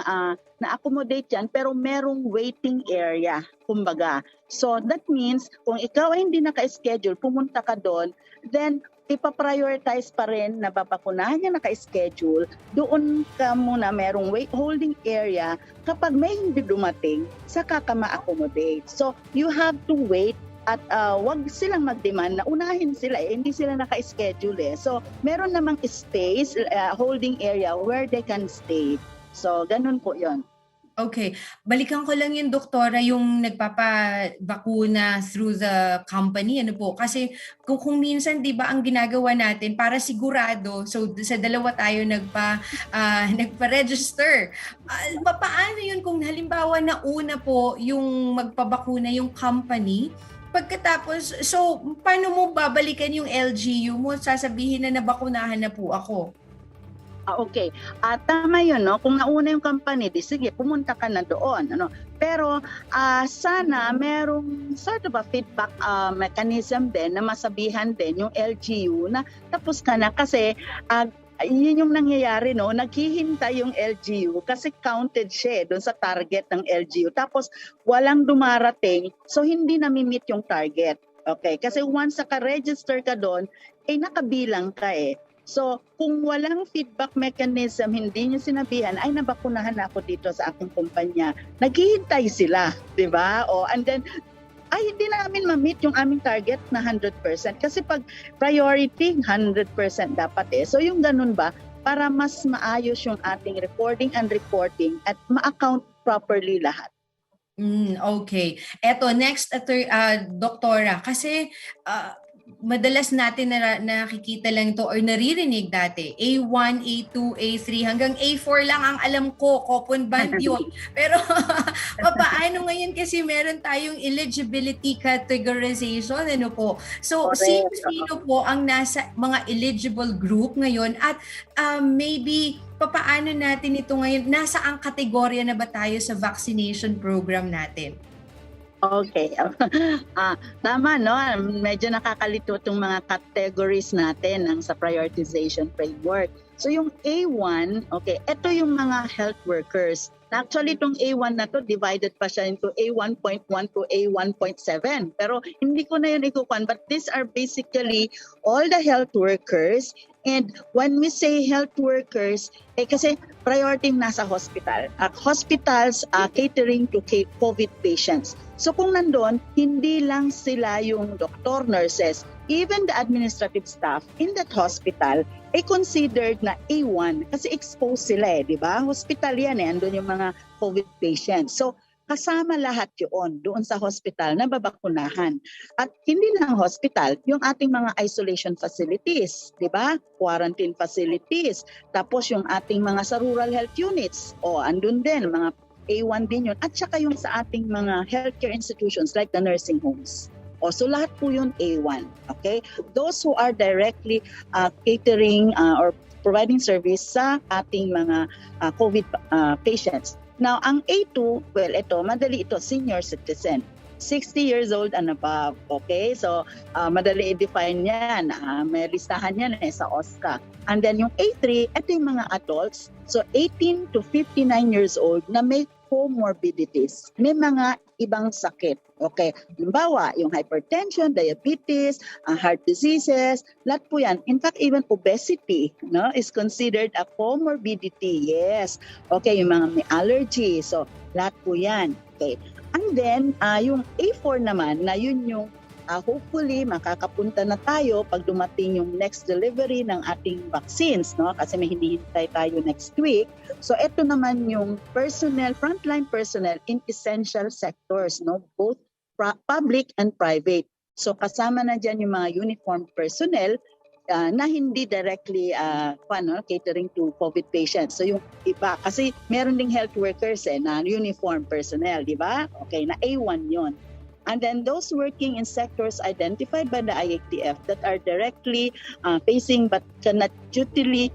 na-accommodate yan pero merong waiting area, kumbaga. So that means kung ikaw ay hindi naka-schedule, pumunta ka doon, then ipaprioritize pa rin na babakunahan niya naka-schedule, doon ka muna merong holding area. Kapag may hindi dumating, saka ka ma-accommodate. So you have to wait at wag silang mag-demand na unahin sila hindi sila naka-schedule So meron namang space, holding area where they can stay. So ganun po 'yon. Okay. Balikan ko lang yung doktora yung nagpapabakuna through the company. Ano po? Kasi kung minsan, di ba, ang ginagawa natin para sigurado, so sa dalawa tayo nagpa-register. Paano yun kung halimbawa na una po yung magpabakuna yung company, pagkatapos, so paano mo babalikan yung LGU mo? Sasabihin na nabakunahan na po ako. Okay. Tama yun, no? Kung nauna yung company, di sige, pumunta ka na doon. Pero sana merong sort of a feedback mechanism din na masabihan din yung LGU na tapos ka na kasi yun yung nangyayari, no? Naghihintay yung LGU kasi counted siya doon sa target ng LGU. Tapos walang dumarating, so hindi nami-meet yung target. Okay? Kasi once naka-register ka doon, nakabilang ka So, kung walang feedback mechanism, hindi niyo sinabihan, ay nabakunahan na ako dito sa aking kumpanya. Naghihintay sila, di ba? And then, hindi namin ma-meet yung aming target na 100%. Kasi pag priority, 100% dapat So, yung ganun ba, para mas maayos yung ating recording and reporting at ma-account properly lahat. Okay. Eto, next, doktora, kasi madalas natin nakikita lang to or naririnig dati. A1, A2, A3, hanggang A4 lang ang alam ko. Coupon band yun. Pero paano ngayon kasi meron tayong eligibility categorization, ano po? So, sino po ang nasa mga eligible group ngayon at maybe paano natin ito ngayon? Nasa ang kategorya na ba tayo sa vaccination program natin? Okay. Tama, no? Medyo nakakalito itong mga categories natin sa prioritization framework. So yung A1, okay, ito yung mga health workers. Actually, itong A1 na to, divided pa siya into A1.1 to A1.7. Pero hindi ko na yun ikukuhan. But these are basically all the health workers. And when we say health workers, kasi priority nasa hospital. Hospitals catering to COVID patients. So kung nandun, hindi lang sila yung doctor, nurses, even the administrative staff in that hospital ay considered na A1 kasi exposed sila di ba? Hospital yan andun yung mga COVID patients. So kasama lahat yun doon sa hospital na babakunahan. At hindi lang hospital, yung ating mga isolation facilities, di ba? Quarantine facilities. Tapos yung ating mga sa rural health units, andun din, mga A1 din yun. At saka yung sa ating mga healthcare institutions like the nursing homes. So lahat po yun A1. Okay? Those who are directly catering or providing service sa ating mga COVID patients. Now, ang A2, well, madali ito, senior citizen. 60 years old and above. Okay? So, madali i-define yan. May listahan yan sa OSCA. And then yung A3, ito yung mga adults. So, 18 to 59 years old na may comorbidities. May mga ibang sakit. Okay? Halimbawa, yung hypertension, diabetes, heart diseases, lahat po yan. In fact, even obesity is considered a comorbidity. Yes. Okay, yung mga may allergy. So, lahat po yan. Okay. And then, yung A4 naman, na yun yung hopefully makakapunta na tayo pag dumating yung next delivery ng ating vaccines, kasi may hinihintay tayo next week. So ito naman yung personnel, frontline personnel in essential sectors, both public and private. So kasama na dyan yung mga uniformed personnel na hindi directly catering to COVID patients. So yung iba, kasi meron ding health workers na uniformed personnel, di ba? Okay, na A1 yon. And then those working in sectors identified by the IATF that are directly facing but cannot dutifully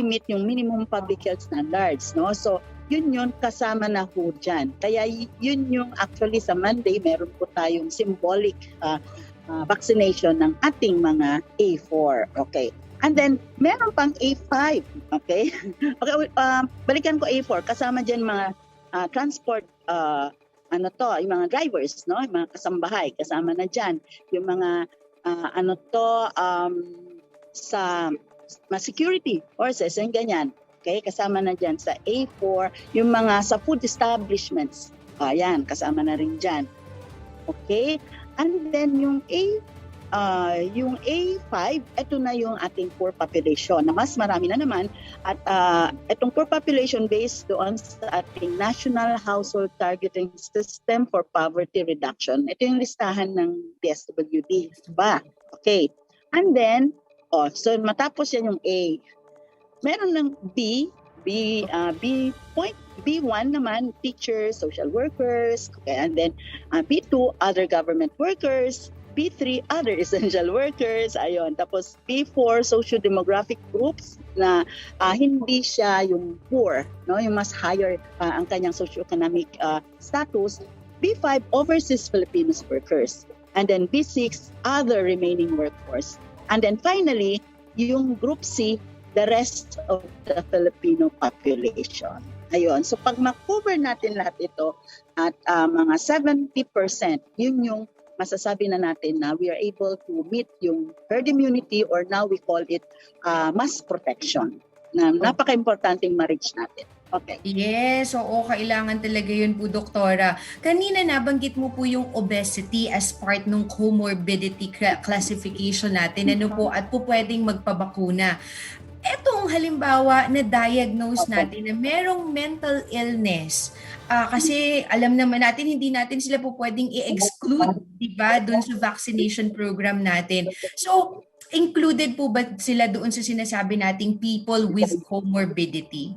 meet yung minimum public health standards, no? So yun kasama na ho dyan. Kaya yun yung actually sa Monday meron po tayong symbolic vaccination ng ating mga A4. Okay. And then meron pang A5. Okay. Okay, balikan ko A4 kasama dyan mga transport yung mga drivers, no? Yung mga kasambahay kasama na dyan. Yung mga sa security forces, yung ganyan. Okay, kasama na dyan sa A4, yung mga sa food establishments, ayan, kasama na rin dyan. Okay, and then yung A5, ito na yung ating poor population na mas marami na naman at itong poor population based doon sa ating National Household Targeting System for Poverty Reduction. Ito yung listahan ng DSWD, ba? Okay, and then so matapos yan yung A. Meron ng B1 naman, teachers, social workers, okay, and then B2, other government workers, B3, other essential workers, ayun. Tapos B4, socio-demographic groups na hindi siya yung poor, no, yung mas higher ang kanyang socio-economic status. B5, overseas Filipinos workers. And then B6, other remaining workforce. And then finally, yung group C, the rest of the Filipino population. Ayun. So pag ma-cover natin lahat ito at mga 70%, yun yung masasabi na natin na we are able to meet yung herd immunity or now we call it mass protection na napaka-importanting ma-reach natin. Okay. Yes, oo, kailangan talaga yun po, Doktora. Kanina nabanggit mo po yung obesity as part ng comorbidity classification natin, ano po, at po pwedeng magpabakuna. Etong halimbawa na diagnose natin na merong mental illness, kasi alam naman natin hindi natin sila po pwedeng i-exclude, di ba, doon sa vaccination program natin. So, included po ba sila doon sa sinasabi nating people with comorbidity?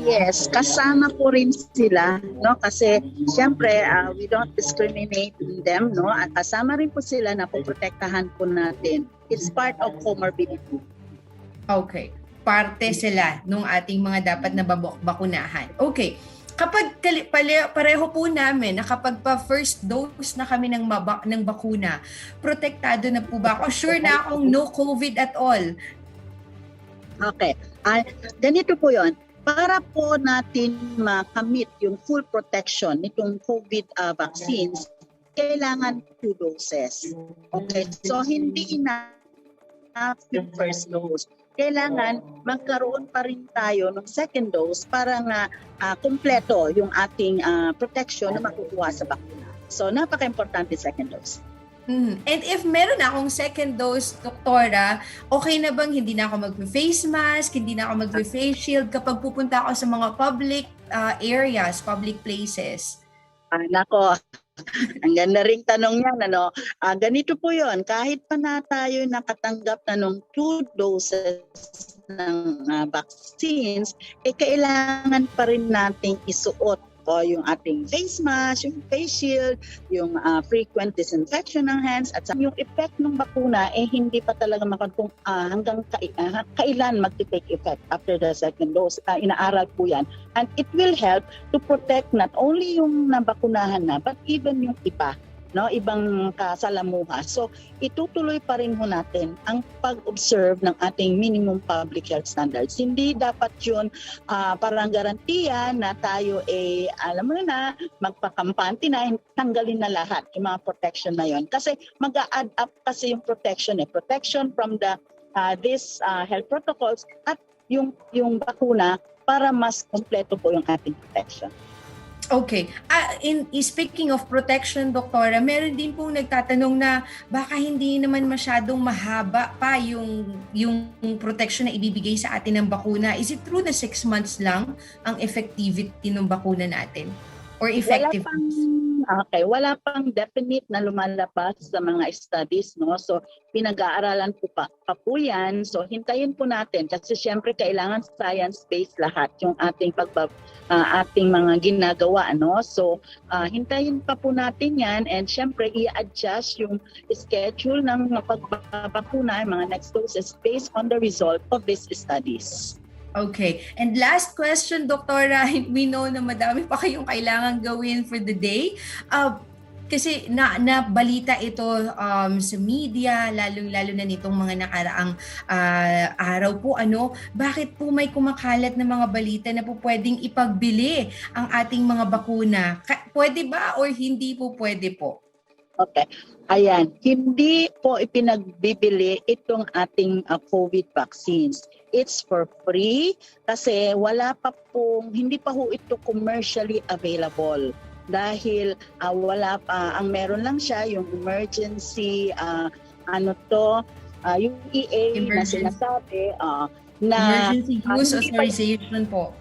Yes, kasama po rin sila, no? Kasi siyempre we don't discriminate in them, no? At kasama rin po sila na poprotektahan po natin. It's part of comorbidity. Okay. Parte sila nung ating mga dapat na bakunahan. Okay. Kapag pareho po namin na kapag pa first dose na kami ng bakuna, protektado na po ba ako? Sure na akong no COVID at all? Okay. Ganito po yon. Para po natin makamit yung full protection nitong COVID vaccines, kailangan 2 doses. Okay? So, hindi enough yung first dose. Kailangan magkaroon pa rin tayo ng second dose para nga kumpleto yung ating protection na makukuha sa bakuna. So, napaka-importante second dose. And if meron akong second dose, Doktora, okay na bang hindi na ako mag-face mask, hindi na ako mag-face shield kapag pupunta ako sa mga public areas, public places? Nako, ang ganda ring tanong yan. Ganito po yon, kahit pa na tayo nakatanggap na ng 2 doses ng vaccines, kailangan pa rin nating isuot yung ating face mask, yung face shield, yung frequent disinfection ng hands, at yung effect ng bakuna hindi pa talaga makatong hanggang kailan mag-take effect after the second dose. Inaaral po yan. And it will help to protect not only yung nabakunahan na, but even yung iba, no, ibang kasalamuha. So, itutuloy pa rin ho natin ang pag-observe ng ating minimum public health standards. Hindi dapat yun parang garantiya na tayo alam mo na, magpakampante na, tanggalin na lahat yung mga protection na yon. Kasi mag-a-add up kasi yung protection. Protection from the these health protocols at yung bakuna para mas kompleto po yung ating protection. Okay. Speaking of protection, Doktora, meron din pong nagtatanong na baka hindi naman masyadong mahaba pa yung protection na ibibigay sa atin ng bakuna. Is it true na 6 months lang ang effectivity ng bakuna natin? Or effectiveness? Okay, wala pang definite na lumalabas sa mga studies, no? So pinag-aaralan pa po 'yan. So hintayin po natin kasi siyempre kailangan science-based lahat yung ating mga ginagawa, no? So hintayin pa po natin 'yan, and siyempre i-adjust yung schedule ng pagbabakuna, mga next doses based on the result of these studies. Okay. And last question, Doktora. We know na madami pa kayong kailangan gawin for the day. Kasi nabalita ito sa media, lalong-lalo na nitong mga nakaraang araw po. Bakit po may kumakalat na mga balita na po pwedeng ipagbili ang ating mga bakuna? Pwede ba or hindi po pwede po? Okay. Ayan, hindi po ipinagbibili itong ating COVID vaccines. It's for free kasi hindi pa ho ito commercially available. Dahil wala pa, ang meron lang siya yung emergency, yung EA na sinasabi na emergency use authorization po.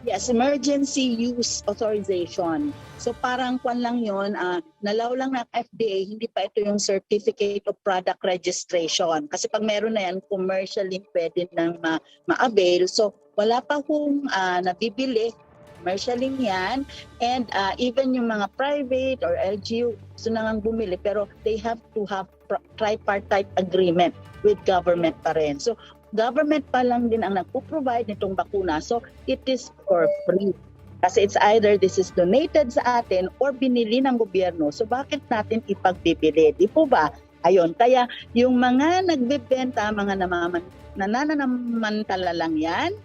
Yes, emergency use authorization. So parang kwan lang yun, nalaw lang ng FDA, hindi pa ito yung certificate of product registration. Kasi pag meron na yan, commercially pwede nang ma-avail. So wala pa kung nabibili, commercially yan. And even yung mga private or LGU, gusto na nang bumili, pero they have to have tripartite agreement with government pa rin. So government pa lang din ang nagpo-provide nitong bakuna. So, it is for free. Kasi it's either this is donated sa atin or binili ng gobyerno. So, bakit natin ipagbibili? Di po ba? Ayun. Kaya, yung mga nagbebenta, mga nananamantala lang yan.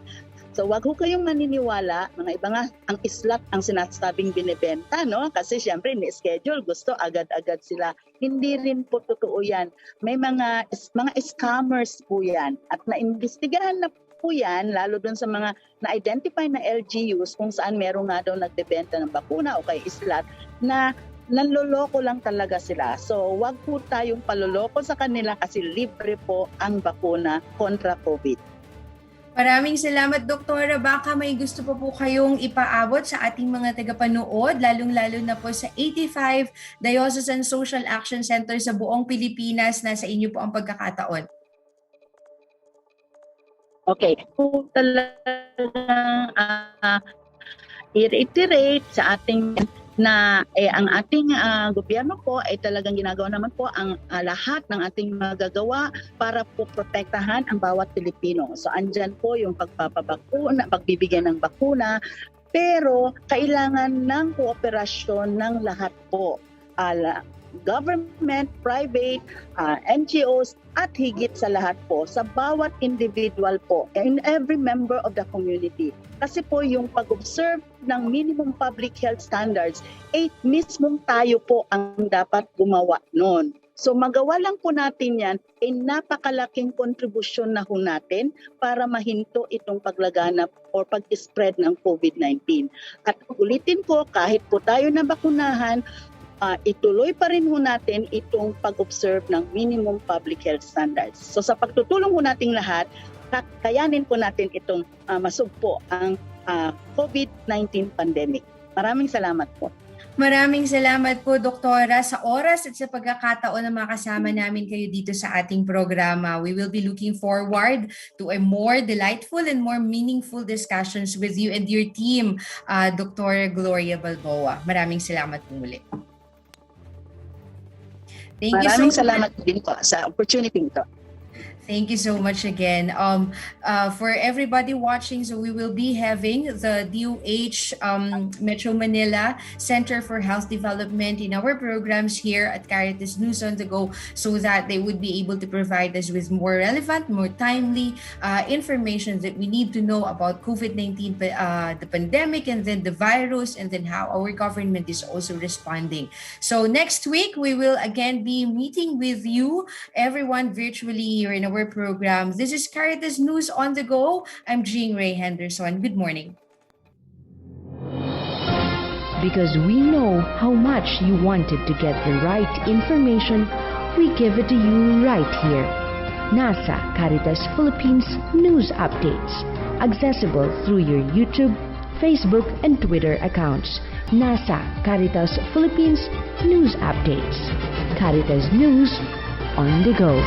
So, wag ho kayong maniniwala. Mga iba nga, ang islat ang sinasabing binibenta, no? Kasi syempre, ni-schedule, gusto, agad-agad sila. Hindi rin po totoo yan. May mga scammers po yan. At naimbestigahan na po yan, lalo dun sa mga na-identify na LGUs kung saan meron nga daw nagbebenta ng bakuna o kay islat na nanloloko lang talaga sila. So, wag po tayong paloloko sa kanila kasi libre po ang bakuna kontra COVID. Maraming salamat, Doktora. Baka may gusto pa po kayong ipaabot sa ating mga tagapanood, lalong-lalo na po sa 85 Diocesan Social Action Center sa buong Pilipinas. Nasa inyo po ang pagkakataon. Okay. Kung talagang i-reiterate sa ating na ang ating gobyerno po ay talagang ginagawa naman po ang lahat ng ating magagawa para po protektahan ang bawat Pilipino. So andyan po yung pagpapabakuna, pagbibigyan ng bakuna, pero kailangan ng kooperasyon ng lahat po. Government, private, NGOs, at higit sa lahat po, sa bawat individual po, in every member of the community. Kasi po yung pag-observe ng minimum public health standards, mismong tayo po ang dapat gumawa noon. So magawa lang po natin yan, napakalaking kontribusyon na ho natin para mahinto itong paglaganap or pag-spread ng COVID-19. At ulitin ko, kahit po tayo na bakunahan, ituloy pa rin ho natin itong pag-observe ng minimum public health standards. So sa pagtutulong ho nating lahat, kayanin po natin itong masugpo ang COVID-19 pandemic. Maraming salamat po. Maraming salamat po, Doktora, sa oras at sa pagkakataon na makasama namin kayo dito sa ating programa. We will be looking forward to a more delightful and more meaningful discussions with you and your team, Dr. Gloria Balboa. Maraming salamat po muli. Maraming salamat din po sa opportunity ito. Thank you so much again. For everybody watching, so we will be having the DOH Metro Manila Center for Health Development in our programs here at Caritas News on the Go, so that they would be able to provide us with more relevant, more timely information that we need to know about COVID-19, the pandemic, and then the virus, and then how our government is also responding. So next week, we will again be meeting with you, everyone virtually here in our program. This is Caritas News on the Go. I'm Jean Ray Henderson. Good morning. Because we know how much you wanted to get the right information, we give it to you right here. NASA Caritas Philippines News Updates. Accessible through your YouTube, Facebook and Twitter accounts. NASA Caritas Philippines News Updates. Caritas News on the go.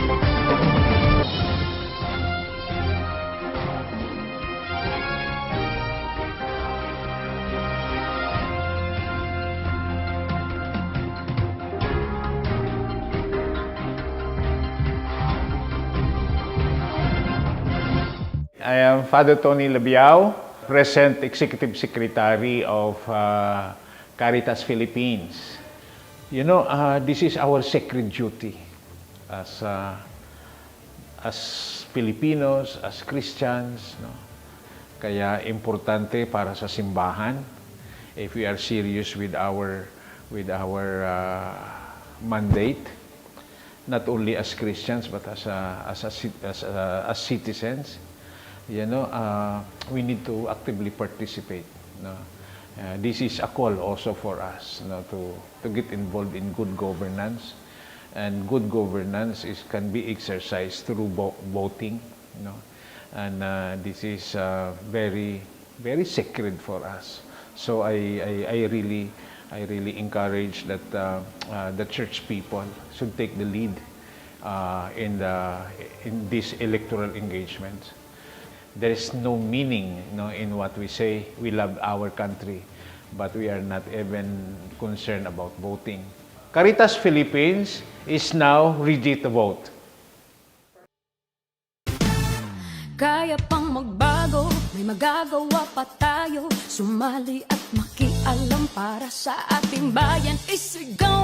I am Father Tony Labiao, present Executive Secretary of Caritas Philippines. You know, this is our sacred duty as Filipinos, as Christians. No? Kaya importante para sa simbahan, if we are serious with our mandate, not only as Christians but as citizens. You know, we need to actively participate. No? This is a call also for us, no, to get involved in good governance, and good governance can be exercised through voting. No? And this is very sacred for us. So I really encourage that the church people should take the lead in these electoral engagements. There is no meaning, no, in what we say. We love our country, but we are not even concerned about voting. Caritas Philippines is now ready to vote. Kaya pang magbago, may magagawa pa tayo. Sumali at makialam para sa ating bayan. Isigaw